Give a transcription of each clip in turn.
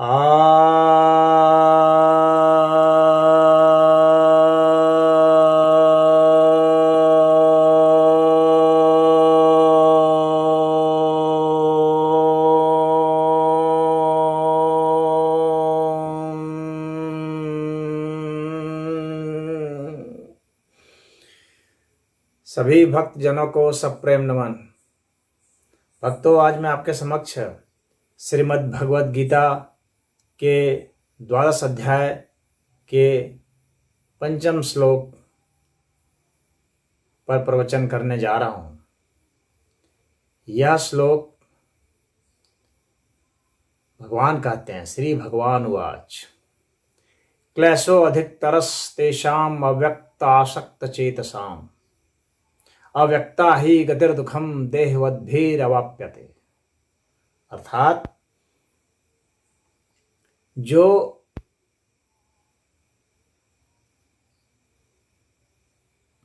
आ सभी भक्त जनों को सप्रेम नमन। भक्तों, आज मैं आपके समक्ष श्रीमद् भगवद गीता के 12 अध्याय के 5 श्लोक पर प्रवचन करने जा रहा हूँ। यह श्लोक भगवान कहते हैं, श्री भगवान उवाच क्लेशो अधिकतरस्तेषाम् अव्यक्तासक्त चेतसाम् अव्यक्ता ही गतिर्दुखम देहवद्भिरवाप्यते। अर्थात जो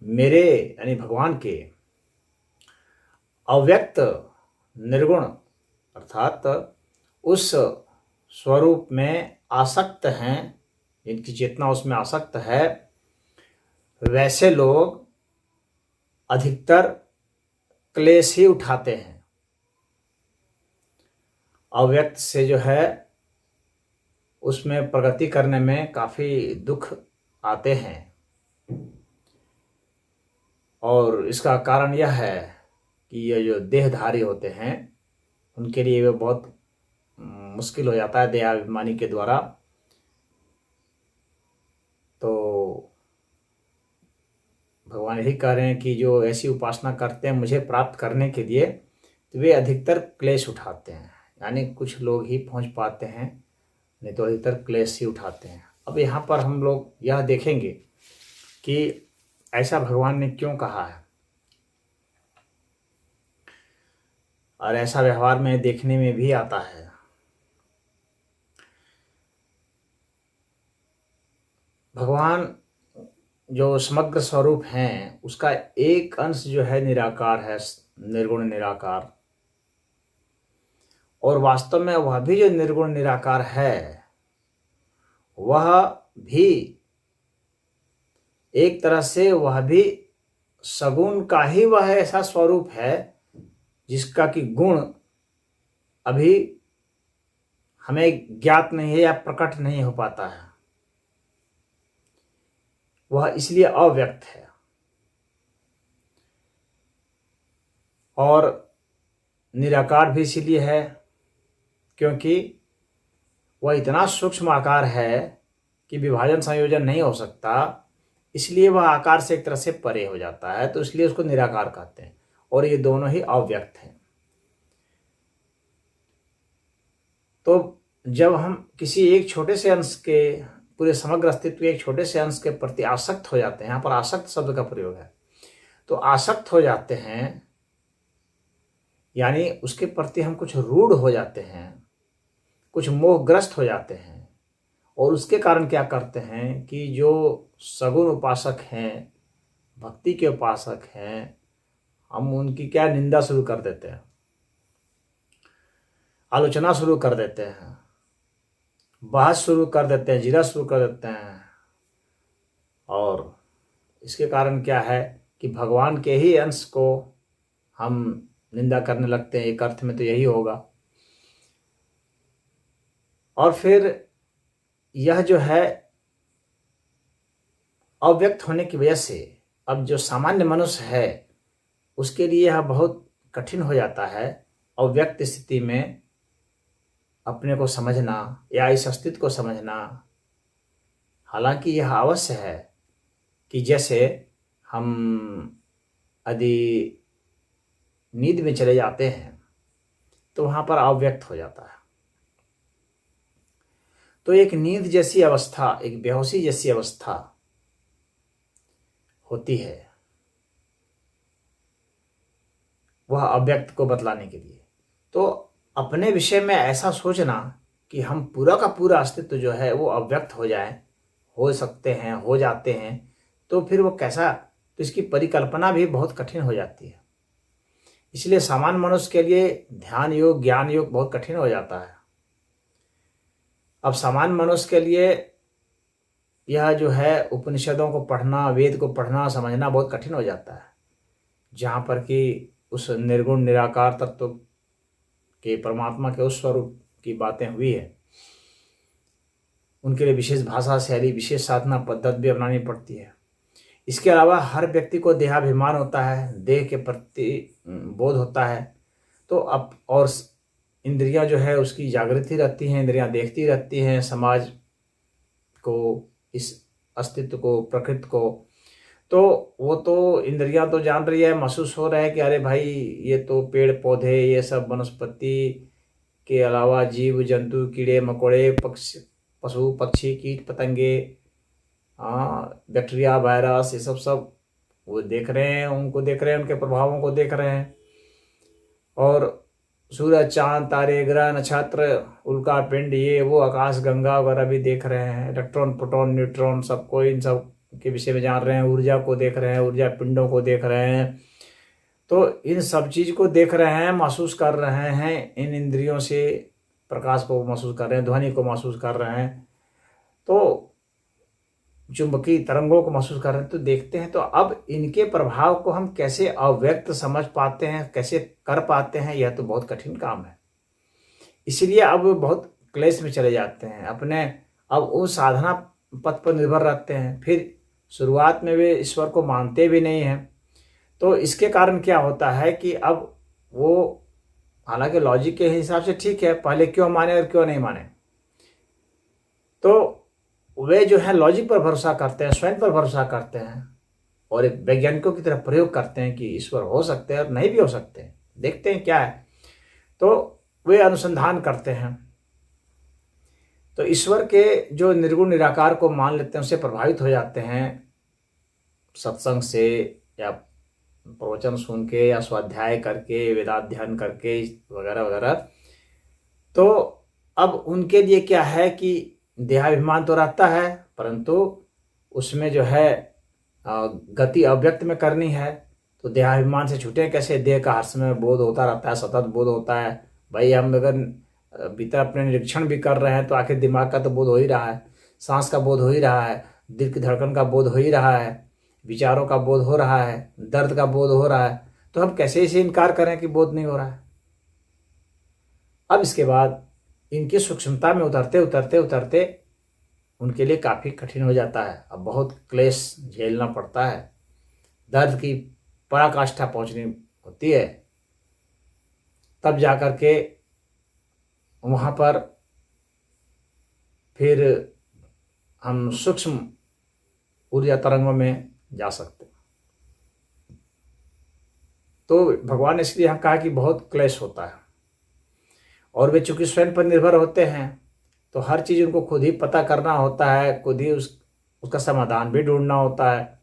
मेरे यानी भगवान के अव्यक्त निर्गुण अर्थात उस स्वरूप में आसक्त हैं, जिनकी चेतना उसमें आसक्त है, वैसे लोग अधिकतर क्लेश ही उठाते हैं। अव्यक्त से जो है उसमें प्रगति करने में काफ़ी दुख आते हैं, और इसका कारण यह है कि ये जो देहधारी होते हैं उनके लिए वो बहुत मुश्किल हो जाता है देहाभिमानी के द्वारा। तो भगवान यही कह रहे हैं कि जो ऐसी उपासना करते हैं मुझे प्राप्त करने के लिए, तो वे अधिकतर क्लेश उठाते हैं। यानी कुछ लोग ही पहुंच पाते हैं, नहीं तो अधिकतर क्लेश ही उठाते हैं। अब यहाँ पर हम लोग यह देखेंगे कि ऐसा भगवान ने क्यों कहा है, और ऐसा व्यवहार में देखने में भी आता है। भगवान जो समग्र स्वरूप हैं उसका एक अंश जो है निराकार है, निर्गुण निराकार। और वास्तव में वह भी जो निर्गुण निराकार है वह भी एक तरह से वह भी सगुण का ही वह ऐसा स्वरूप है जिसका कि गुण अभी हमें ज्ञात नहीं है या प्रकट नहीं हो पाता है। वह इसलिए अव्यक्त है। और निराकार भी इसीलिए है क्योंकि वह इतना सूक्ष्म आकार है कि विभाजन संयोजन नहीं हो सकता, इसलिए वह आकार से एक तरह से परे हो जाता है, तो इसलिए उसको निराकार कहते हैं। और ये दोनों ही अव्यक्त हैं। तो जब हम किसी एक छोटे से अंश के, पूरे समग्र अस्तित्व के एक छोटे से अंश के प्रति आसक्त हो जाते हैं, यहाँ पर आसक्त शब्द का प्रयोग है, तो आसक्त हो जाते हैं यानी उसके प्रति हम कुछ रूढ़ हो जाते हैं, कुछ मोहग्रस्त हो जाते हैं। और उसके कारण क्या करते हैं कि जो सगुण उपासक हैं, भक्ति के उपासक हैं, हम उनकी क्या निंदा शुरू कर देते हैं, आलोचना शुरू कर देते हैं, बहस शुरू कर देते हैं, जिरा शुरू कर देते हैं। और इसके कारण क्या है कि भगवान के ही अंश को हम निंदा करने लगते हैं। एक अर्थ में तो यही होगा। और फिर यह जो है अव्यक्त होने की वजह से अब जो सामान्य मनुष्य है उसके लिए यह बहुत कठिन हो जाता है अव्यक्त स्थिति में अपने को समझना या इस अस्तित्व को समझना। हालांकि यह अवश्य है कि जैसे हम यदि नींद में चले जाते हैं तो वहाँ पर अव्यक्त हो जाता है। तो एक नींद जैसी अवस्था, एक बेहोशी जैसी अवस्था होती है, वह अव्यक्त को बतलाने के लिए। तो अपने विषय में ऐसा सोचना कि हम पूरा का पूरा अस्तित्व जो है वो अव्यक्त हो जाए, हो सकते हैं, हो जाते हैं, तो फिर वो कैसा, तो इसकी परिकल्पना भी बहुत कठिन हो जाती है। इसलिए सामान्य मनुष्य के लिए ध्यान योग, ज्ञान योग बहुत कठिन हो जाता है। अब सामान्य मनुष्य के लिए यह जो है उपनिषदों को पढ़ना, वेद को पढ़ना, समझना बहुत कठिन हो जाता है, जहाँ पर कि उस निर्गुण निराकार तत्व के परमात्मा के उस स्वरूप की बातें हुई है। उनके लिए विशेष भाषा शैली, विशेष साधना पद्धति भी अपनानी पड़ती है। इसके अलावा हर व्यक्ति को देहाभिमान होता है, देह के प्रति बोध होता है। तो अब और इंद्रियां जो है उसकी जागृति रहती हैं, इंद्रियां देखती रहती हैं समाज को, इस अस्तित्व को, प्रकृति को। तो वो तो इंद्रियां तो जान रही है, महसूस हो रहा है कि अरे भाई ये तो पेड़ पौधे, ये सब वनस्पति के अलावा जीव जंतु, कीड़े मकोड़े, पशु पक्षी, कीट पतंगे, बैक्टीरिया, वायरस, ये सब वो देख रहे हैं, उनको देख रहे हैं, उनके प्रभावों को देख रहे हैं। और सूरज, चांद, तारे, ग्रह, नक्षत्र, उल्का पिंड, ये वो, आकाश गंगा वगैरह भी देख रहे हैं। इलेक्ट्रॉन, प्रोटॉन, न्यूट्रॉन, सबको, इन सब के विषय में जान रहे हैं। ऊर्जा को देख रहे हैं, ऊर्जा पिंडों को देख रहे हैं। तो इन सब चीज को देख रहे हैं, महसूस कर रहे हैं। इन इंद्रियों से प्रकाश को महसूस कर रहे हैं, ध्वनि को महसूस कर रहे हैं, तो चुंबकीय तरंगों को महसूस कर रहे हैं, तो देखते हैं। तो अब इनके प्रभाव को हम कैसे अव्यक्त समझ पाते हैं, कैसे कर पाते हैं, यह तो बहुत कठिन काम है। इसलिए अब बहुत क्लेश में चले जाते हैं अपने, अब वो साधना पथ पर निर्भर रहते हैं। फिर शुरुआत में वे ईश्वर को मानते भी नहीं हैं। तो इसके कारण क्या होता है कि अब वो, हालांकि लॉजिक के हिसाब से ठीक है, पहले क्यों माने और क्यों नहीं माने, तो वे जो है लॉजिक पर भरोसा करते हैं, स्वयं पर भरोसा करते हैं और एक वैज्ञानिकों की तरह प्रयोग करते हैं कि ईश्वर हो सकते हैं और नहीं भी हो सकते हैं, देखते हैं क्या है। तो वे अनुसंधान करते हैं। तो ईश्वर के जो निर्गुण निराकार को मान लेते हैं, उससे प्रभावित हो जाते हैं, सत्संग से या प्रवचन सुन के या स्वाध्याय करके, वेदाध्ययन करके वगैरह वगैरह। तो अब उनके लिए क्या है कि देहाभिमान तो रहता है, परंतु उसमें जो है गति अव्यक्त में करनी है। तो देहाभिमान से छूटे कैसे? देह का हर समय बोध होता रहता है, सतत बोध होता है। भाई हम अगर भीतर अपने निरीक्षण भी कर रहे हैं तो आखिर दिमाग का तो बोध हो ही रहा है, सांस का बोध हो ही रहा है, दिल की धड़कन का बोध हो ही रहा है, विचारों का बोध हो रहा है, दर्द का बोध हो रहा है। तो हम कैसे इसे इनकार करें कि बोध नहीं हो रहा है? अब इसके बाद इनकी सूक्ष्मता में उतरते उतरते उतरते उनके लिए काफ़ी कठिन हो जाता है। अब बहुत क्लेश झेलना पड़ता है, दर्द की पराकाष्ठा पहुंचनी होती है, तब जाकर के वहाँ पर फिर हम सूक्ष्म ऊर्जा तरंगों में जा सकते हैं। तो भगवान ने इसलिए हम कहा कि बहुत क्लेश होता है, और वे चूंकि स्वयं पर निर्भर होते हैं तो हर चीज़ उनको खुद ही पता करना होता है, खुद ही उसका समाधान भी ढूंढना होता है।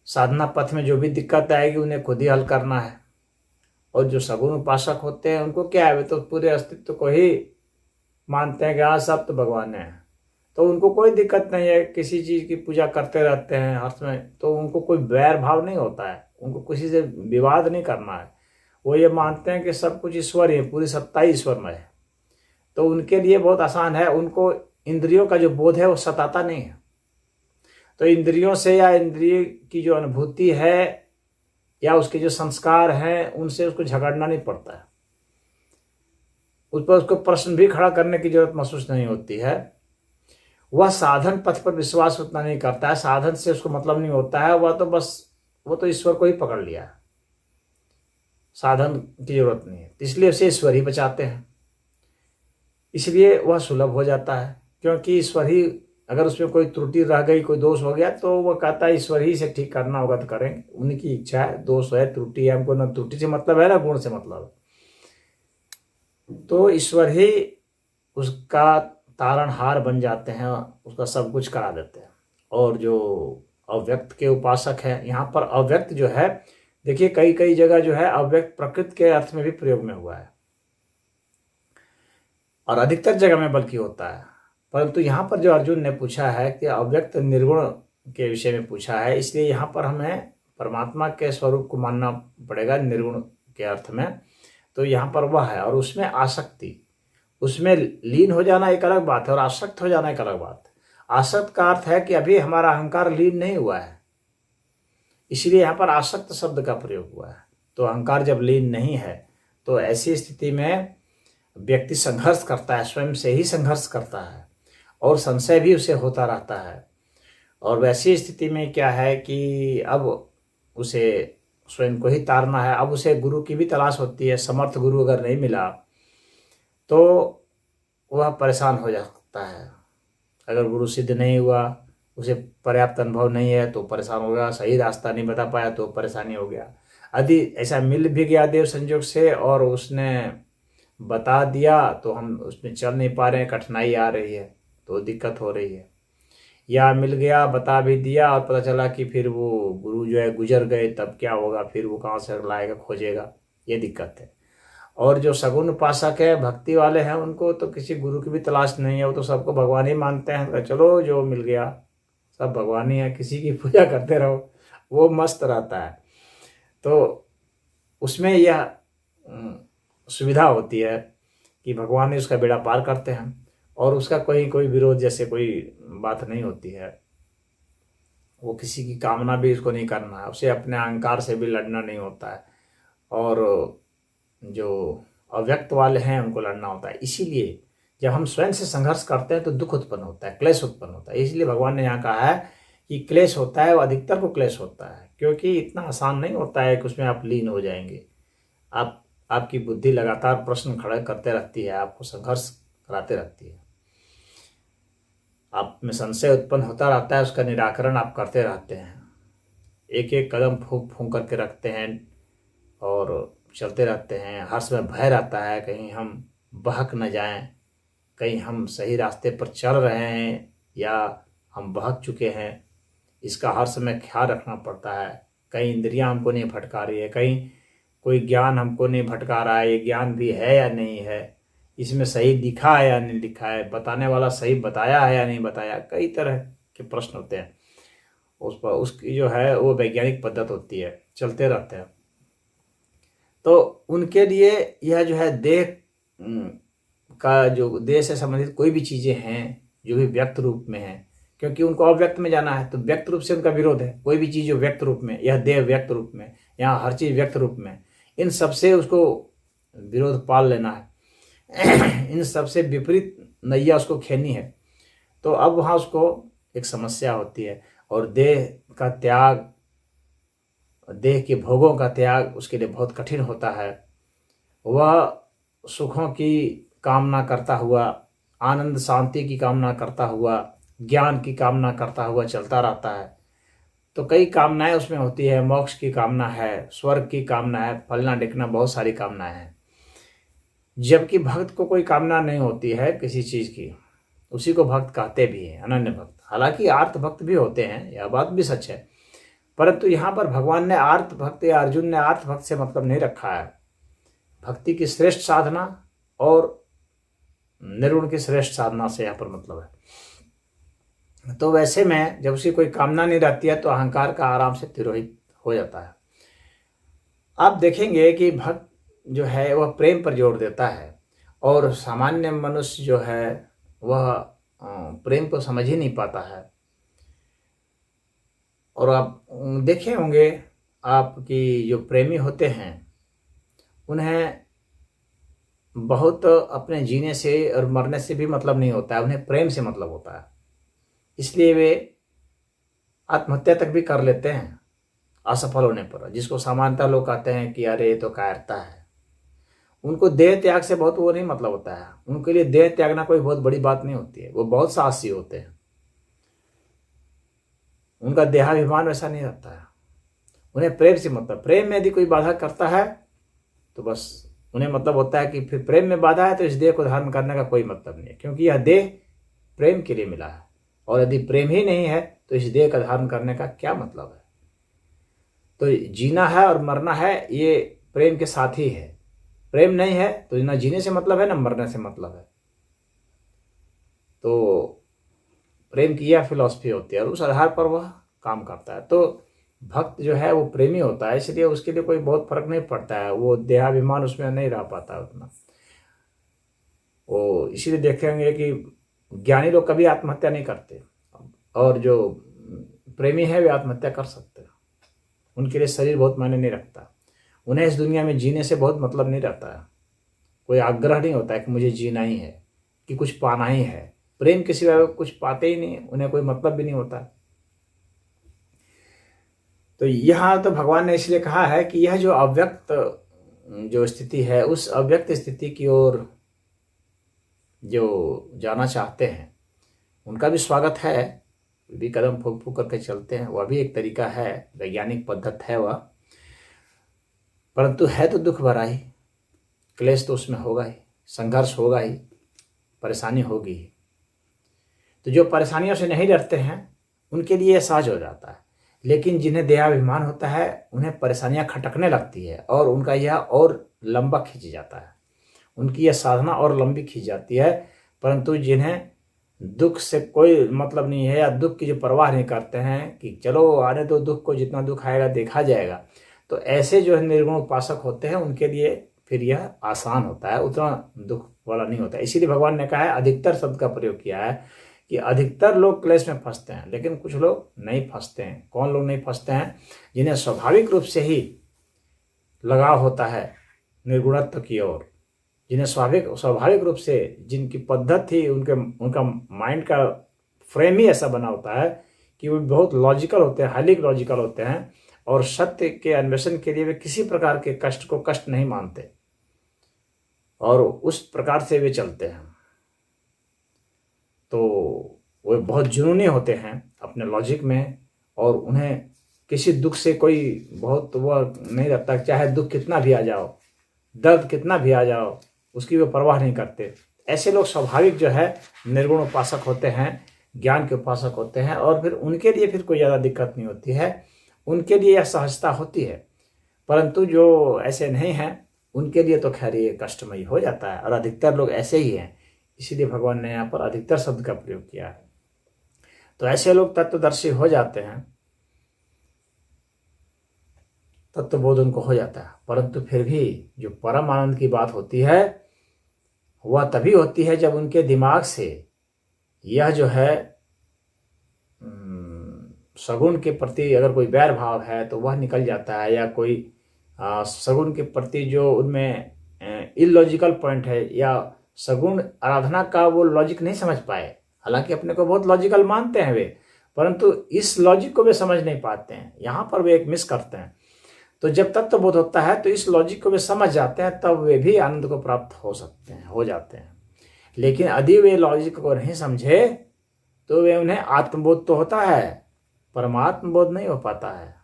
साधना पथ में जो भी दिक्कत आएगी उन्हें खुद ही हल करना है। और जो सगुण उपासक होते हैं उनको क्या है, वे तो पूरे अस्तित्व को ही मानते हैं कि हाँ सब तो भगवान है, तो उनको कोई दिक्कत नहीं है, किसी चीज़ की पूजा करते रहते हैं हर समय। तो उनको कोई वैर भाव नहीं होता है, उनको किसी से विवाद नहीं करना है। वो ये मानते हैं कि सब कुछ ईश्वर ही है, पूरी सत्ता ही ईश्वरमय है। तो उनके लिए बहुत आसान है, उनको इंद्रियों का जो बोध है वो सताता नहीं है। तो इंद्रियों से या इंद्रिय की जो अनुभूति है या उसके जो संस्कार हैं उनसे उसको झगड़ना नहीं पड़ता है, उस पर उसको प्रश्न भी खड़ा करने की जरूरत महसूस नहीं होती है। वह साधन पथ पर विश्वास उतना नहीं करता है, साधन से उसको मतलब नहीं होता है, वह तो बस वो तो ईश्वर को ही पकड़ लिया है, साधन की जरूरत नहीं है। इसलिए उसे ईश्वर ही बचाते हैं, इसलिए वह सुलभ हो जाता है। क्योंकि ईश्वर ही, अगर उसमें कोई त्रुटि रह गई, कोई दोष हो गया, तो वह कहता है ईश्वर ही से ठीक करना होगा तो करेंगे, उनकी इच्छा है। दोष है, त्रुटि है, हमको ना त्रुटि से मतलब है ना गुण से मतलब है। तो ईश्वर ही उसका तारणहार बन जाते हैं, उसका सब कुछ करा देते हैं। और जो अव्यक्त के उपासक हैं, यहाँ पर अव्यक्त जो है, देखिए कई कई जगह जो है अव्यक्त प्रकृति के अर्थ में भी प्रयोग में हुआ है, और अधिकतर जगह में बल्कि होता है। परंतु यहाँ पर जो अर्जुन ने पूछा है कि अव्यक्त निर्गुण के विषय में पूछा है, इसलिए यहाँ पर हमें परमात्मा के स्वरूप को मानना पड़ेगा निर्गुण के अर्थ में। तो यहाँ पर वह है, और उसमें आसक्ति, उसमें लीन हो जाना एक अलग बात है और आसक्त हो जाना एक अलग बात है। आसक्त का अर्थ है कि अभी हमारा अहंकार लीन नहीं हुआ है, इसलिए यहाँ पर आसक्त शब्द का प्रयोग हुआ है। तो अहंकार जब लीन नहीं है तो ऐसी स्थिति में व्यक्ति संघर्ष करता है, स्वयं से ही संघर्ष करता है और संशय भी उसे होता रहता है। और वैसी स्थिति में क्या है कि अब उसे स्वयं को ही तारना है। अब उसे गुरु की भी तलाश होती है। समर्थ गुरु अगर नहीं मिला तो वह परेशान हो जाता है। अगर गुरु सिद्ध नहीं हुआ, उसे पर्याप्त अनुभव नहीं है तो परेशान हो गया। सही रास्ता नहीं बता पाया तो परेशानी हो गया। यदि ऐसा मिल भी गया देव संयोग से और उसने बता दिया तो हम उसमें चल नहीं पा रहे हैं, कठिनाई आ रही है तो दिक्कत हो रही है। या मिल गया, बता भी दिया और पता चला कि फिर वो गुरु जो है गुजर गए, तब क्या होगा, फिर वो कहाँ से लाएगा, खोजेगा, ये दिक्कत है। और जो सगुण उपासक है, भक्ति वाले हैं, उनको तो किसी गुरु की भी तलाश नहीं है। वो तो सबको भगवान ही मानते हैं। तो चलो जो मिल गया सब भगवान ही है, किसी की पूजा करते रहो, वो मस्त रहता है। तो उसमें यह सुविधा होती है कि भगवान ही उसका बेड़ा पार करते हैं और उसका कोई विरोध जैसे कोई बात नहीं होती है। वो किसी की कामना भी उसको नहीं करना है, उसे अपने अहंकार से भी लड़ना नहीं होता है। और जो अव्यक्त वाले हैं उनको लड़ना होता है। इसीलिए जब हम स्वयं से संघर्ष करते हैं तो दुख उत्पन्न होता है, क्लेश उत्पन्न होता है। इसलिए भगवान ने यहाँ कहा है कि क्लेश होता है, वो अधिकतर को क्लेश होता है, क्योंकि इतना आसान नहीं होता है कि उसमें आप लीन हो जाएंगे। आपकी बुद्धि लगातार प्रश्न खड़े करते रहती है, आपको संघर्ष कराते रहती है, आप में संशय उत्पन्न होता रहता है, उसका निराकरण आप करते रहते हैं, एक एक कदम फूंक फूंक करके रखते हैं और चलते रहते हैं। हर समय भय रहता है कहीं हम बहक न जाएं, कहीं हम सही रास्ते पर चल रहे हैं या हम बहक चुके हैं, इसका हर समय ख्याल रखना पड़ता है। कहीं इंद्रियां हमको नहीं भटका रही है, कहीं कोई ज्ञान हमको नहीं भटका रहा है, ये ज्ञान भी है या नहीं है, इसमें सही लिखा है या नहीं लिखा है, बताने वाला सही बताया है या नहीं बताया। कई तरह के प्रश्न होते हैं, उस पर उसकी जो है वो वैज्ञानिक पद्धत होती है, चलते रहते हैं। तो उनके लिए यह जो है देह का जो देह से संबंधित कोई भी चीज़ें हैं जो भी व्यक्त रूप में है, क्योंकि उनको अव्यक्त में जाना है तो व्यक्त रूप से उनका विरोध है। कोई भी चीज़ जो व्यक्त रूप में, यह देह व्यक्त रूप में, यहाँ हर चीज़ व्यक्त रूप में, इन सबसे उसको विरोध पाल लेना है। इन सबसे विपरीत नैया उसको खेलनी है। तो अब वहाँ उसको एक समस्या होती है और देह का त्याग, देह के भोगों का त्याग उसके लिए बहुत कठिन होता है। वह सुखों की कामना करता हुआ, आनंद शांति की कामना करता हुआ, ज्ञान की कामना करता हुआ चलता रहता है। तो कई कामनाएं उसमें होती है, मोक्ष की कामना है, स्वर्ग की कामना है, फलना ढिकना, बहुत सारी कामनाएं हैं। जबकि भक्त को कोई कामना नहीं होती है किसी चीज़ की, उसी को भक्त कहते भी हैं, अनन्य भक्त। हालांकि आर्त भक्त भी होते हैं, यह बात भी सच है, परंतु यहाँ पर भगवान ने आर्त भक्त या अर्जुन ने आर्त भक्त से मतलब नहीं रखा है। भक्ति की श्रेष्ठ साधना और निर्गुण की श्रेष्ठ साधना से यहाँ पर मतलब है। तो वैसे में जब उसकी कोई कामना नहीं रहती है तो अहंकार का आराम से तिरोहित हो जाता है। आप देखेंगे कि भक्त जो है वह प्रेम पर जोर देता है और सामान्य मनुष्य जो है वह प्रेम को समझ ही नहीं पाता है। और आप देखे होंगे, आपकी जो प्रेमी होते हैं उन्हें बहुत अपने जीने से और मरने से भी मतलब नहीं होता है, उन्हें प्रेम से मतलब होता है। इसलिए वे आत्महत्या तक भी कर लेते हैं असफल होने पर, जिसको सामान्यतः लोग कहते हैं कि अरे ये तो कायरता है। उनको देह त्याग से बहुत वो नहीं मतलब होता है, उनके लिए देह त्यागना कोई बहुत बड़ी बात नहीं होती है, वो बहुत साहसी होते हैं। उनका देहाभिमान वैसा नहीं रहता है, उन्हें प्रेम से मतलब। प्रेम में यदि कोई बाधा करता है तो बस उन्हें मतलब होता है कि फिर प्रेम में बाधा है तो इस देह को धारण करने का कोई मतलब नहीं है, क्योंकि यह देह प्रेम के लिए मिला है। और यदि प्रेम ही नहीं है तो इस देह का धारण करने का क्या मतलब है। तो जीना है और मरना है, ये प्रेम के साथ ही है। प्रेम नहीं है तो ना जीने से मतलब है ना मरने से मतलब है। तो प्रेम की यह फिलॉसफी होती है और उस आधार पर वह काम करता है। तो भक्त जो है वो प्रेमी होता है, इसलिए उसके लिए कोई बहुत फर्क नहीं पड़ता है, वो देहाभिमान उसमें नहीं रह पाता उतना। वो इसीलिए देखेंगे कि ज्ञानी लोग कभी आत्महत्या नहीं करते, और जो प्रेमी है वे आत्महत्या कर सकते हैं। उनके लिए शरीर बहुत मायने नहीं रखता, उन्हें इस दुनिया में जीने से बहुत मतलब नहीं रहता है, कोई आग्रह नहीं होता है कि मुझे जीना ही है, कि कुछ पाना ही है। प्रेम के सिवा कुछ पाते ही नहीं, उन्हें कोई मतलब भी नहीं होता। तो यहाँ तो भगवान ने इसलिए कहा है कि यह जो अव्यक्त जो स्थिति है, उस अव्यक्त स्थिति की ओर जो जाना चाहते हैं उनका भी स्वागत है, भी कदम फूक फूक करके चलते हैं, वह भी एक तरीका है, वैज्ञानिक पद्धत है वह। परंतु है तो दुख भरा ही, क्लेश तो उसमें होगा ही, संघर्ष होगा ही, परेशानी होगी ही। तो जो परेशानियों से नहीं डरते हैं उनके लिए सहज हो जाता है, लेकिन जिन्हें देहाभिमान होता है उन्हें परेशानियां खटकने लगती है और उनका यह और लंबा खींच जाता है, उनकी यह साधना और लंबी खींच जाती है। परंतु जिन्हें दुख से कोई मतलब नहीं है या दुख की जो परवाह नहीं करते हैं कि चलो आने दो दुख को, जितना दुख आएगा देखा जाएगा, तो ऐसे जो है निर्गुण उपासक होते हैं उनके लिए फिर यह आसान होता है, उतना दुख वाला नहीं होता है। इसीलिए भगवान ने कहा है, अधिकतर शब्द का प्रयोग किया है कि अधिकतर लोग क्लेश में फंसते हैं, लेकिन कुछ लोग नहीं फंसते हैं। कौन लोग नहीं फंसते हैं? जिन्हें स्वाभाविक रूप से ही लगाव होता है निर्गुणत्व की ओर, जिन्हें स्वाभाविक रूप से, जिनकी पद्धत ही उनका माइंड का फ्रेम ही ऐसा बना होता है कि वो बहुत लॉजिकल होते हैं, हाईली लॉजिकल होते हैं, और सत्य के अन्वेषण के लिए वे किसी प्रकार के कष्ट को कष्ट नहीं मानते और उस प्रकार से वे चलते हैं। तो वे बहुत जुनूनी होते हैं अपने लॉजिक में, और उन्हें किसी दुख से कोई बहुत वह नहीं रहता, चाहे दुख कितना भी आ जाओ, दर्द कितना भी आ जाओ, उसकी वे परवाह नहीं करते। ऐसे लोग स्वाभाविक जो है निर्गुण उपासक होते हैं, ज्ञान के उपासक होते हैं, और फिर उनके लिए फिर कोई ज़्यादा दिक्कत नहीं होती है, उनके लिए यह सहजता होती है। परंतु जो ऐसे नहीं हैं उनके लिए तो खैर ये कष्टमयी हो जाता है, और अधिकतर लोग ऐसे ही हैं, इसीलिए भगवान ने यहाँ पर अधिकतर शब्द का प्रयोग किया है। तो ऐसे लोग तत्वदर्शी हो जाते हैं, तत्वबोध उनको हो जाता है। परंतु फिर भी जो परम आनंद की बात होती है वह तभी होती है जब उनके दिमाग से यह जो है सगुण के प्रति अगर कोई वैर भाव है तो वह निकल जाता है, या कोई सगुण के प्रति जो उनमें इलॉजिकल पॉइंट है, या सगुण आराधना का वो लॉजिक नहीं समझ पाए, हालांकि अपने को बहुत लॉजिकल मानते हैं वे, परंतु इस लॉजिक को वे समझ नहीं पाते हैं, यहाँ पर वे एक मिस करते हैं। तो जब तत्वबोध होता है तो इस लॉजिक को वे समझ जाते हैं, तब वे भी आनंद को प्राप्त हो सकते हैं, हो जाते हैं। लेकिन यदि वे लॉजिक को नहीं समझे तो वे उन्हें आत्मबोध तो होता है, परमात्म बोध नहीं हो पाता है।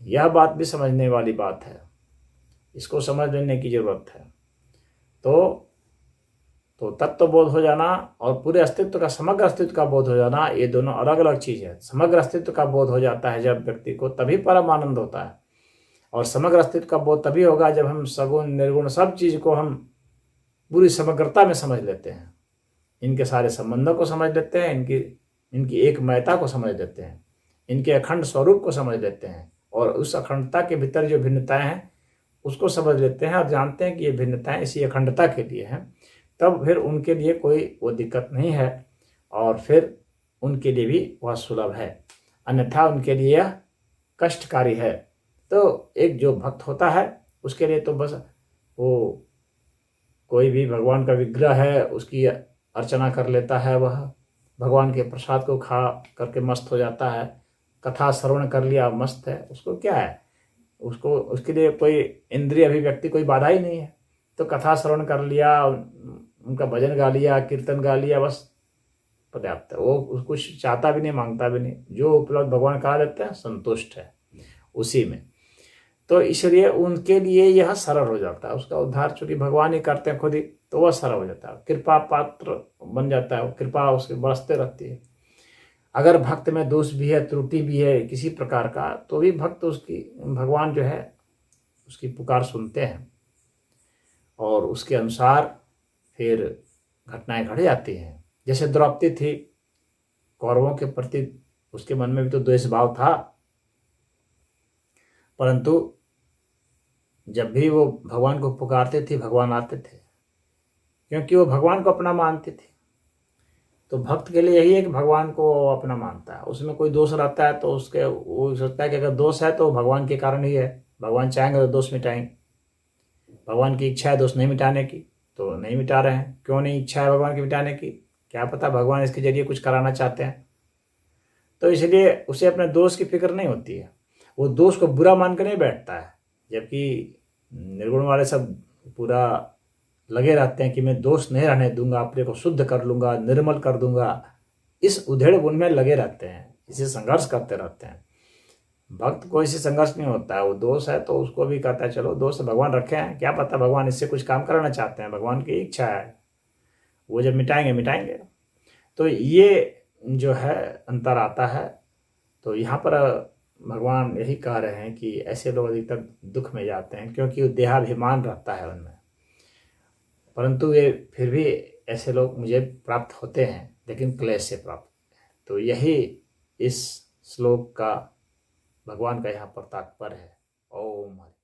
यह बात भी समझने वाली बात है, इसको समझ लेने की जरूरत है। तो तत्व बोध हो जाना और पूरे अस्तित्व का, समग्र अस्तित्व का बोध हो जाना, ये दोनों अलग अलग चीज है। समग्र अस्तित्व का बोध हो जाता है जब व्यक्ति को, तभी परम आनंद होता है। और समग्र अस्तित्व का बोध तभी होगा जब हम सगुण निर्गुण सब चीज को हम पूरी समग्रता में समझ लेते हैं, इनके सारे संबंधों को समझ लेते हैं, इनकी एकमयता को समझ लेते हैं, इनके अखंड स्वरूप को समझ लेते हैं, और उस अखंडता के भीतर जो भिन्नताएं हैं उसको समझ लेते हैं, और जानते हैं कि ये भिन्नताएं इसी अखंडता के लिए हैं। तब फिर उनके लिए कोई वो दिक्कत नहीं है, और फिर उनके लिए भी वह सुलभ है, अन्यथा उनके लिए यह कष्टकारी है। तो एक जो भक्त होता है उसके लिए तो बस वो कोई भी भगवान का विग्रह है उसकी अर्चना कर लेता है, वह भगवान के प्रसाद को खा करके मस्त हो जाता है, कथा श्रवण कर लिया मस्त है, उसको क्या है, उसको उसके लिए कोई इंद्रिय अभिव्यक्ति कोई बाधा ही नहीं है। तो कथा श्रवण कर लिया, उनका भजन गा लिया, कीर्तन गा लिया, बस पर्याप्त है। वो कुछ चाहता भी नहीं, मांगता भी नहीं, जो उपलब्ध भगवान करा देते हैं संतुष्ट है उसी में। तो इसलिए उनके लिए यह सरल हो जाता है, उसका उद्धार चूंकि भगवान ही करते हैं खुद ही, तो वह सरल हो जाता है, कृपा पात्र बन जाता है, कृपा उसके बरसते रहती है। अगर भक्त में दोष भी है, त्रुटि भी है किसी प्रकार का, तो भी भक्त उसकी, भगवान जो है उसकी पुकार सुनते हैं, और उसके अनुसार फिर घटनाएं घट जाती हैं। जैसे द्रौपदी थी, कौरवों के प्रति उसके मन में भी तो द्वेष भाव था, परंतु जब भी वो भगवान को पुकारते थे भगवान आते थे, क्योंकि वो भगवान को अपना मानते थे। तो भक्त के लिए यही है कि भगवान को अपना मानता है, उसमें कोई दोष रहता है तो उसके वो सोचता है कि अगर दोष है तो भगवान के कारण ही है, भगवान चाहेंगे तो दोष मिटाएंगे। भगवान की इच्छा है दोष नहीं मिटाने की तो नहीं मिटा रहे हैं। क्यों नहीं इच्छा है भगवान की मिटाने की? क्या पता भगवान इसके जरिए कुछ कराना चाहते हैं, तो इसलिए उसे अपने दोष की फिक्र नहीं होती है। वो दोष को बुरा मानकर नहीं बैठता है, जबकि निर्गुण वाले सब पूरा लगे रहते हैं कि मैं दोष नहीं रहने दूंगा, अपने को शुद्ध कर लूंगा, निर्मल कर दूंगा। इस उधेड़ बुन में लगे रहते हैं, इसे संघर्ष करते रहते हैं। भक्त को इससे संघर्ष नहीं होता है। वो दोष है तो उसको भी कहता है चलो दोष भगवान रखे हैं, क्या पता भगवान इससे कुछ काम कराना चाहते हैं, भगवान की इच्छा है, वो जब मिटाएंगे मिटाएंगे। तो ये जो है अंतर आता है। तो यहाँ पर भगवान यही कह रहे हैं कि ऐसे लोग अधिकतर दुख में जाते हैं क्योंकि वो देहाभिमान रहता है उनमें, परंतु ये फिर भी ऐसे लोग मुझे प्राप्त होते हैं, लेकिन क्लेश से प्राप्त। तो यही इस श्लोक का भगवान का यहाँ पर तात्पर्य है। ओम हरि।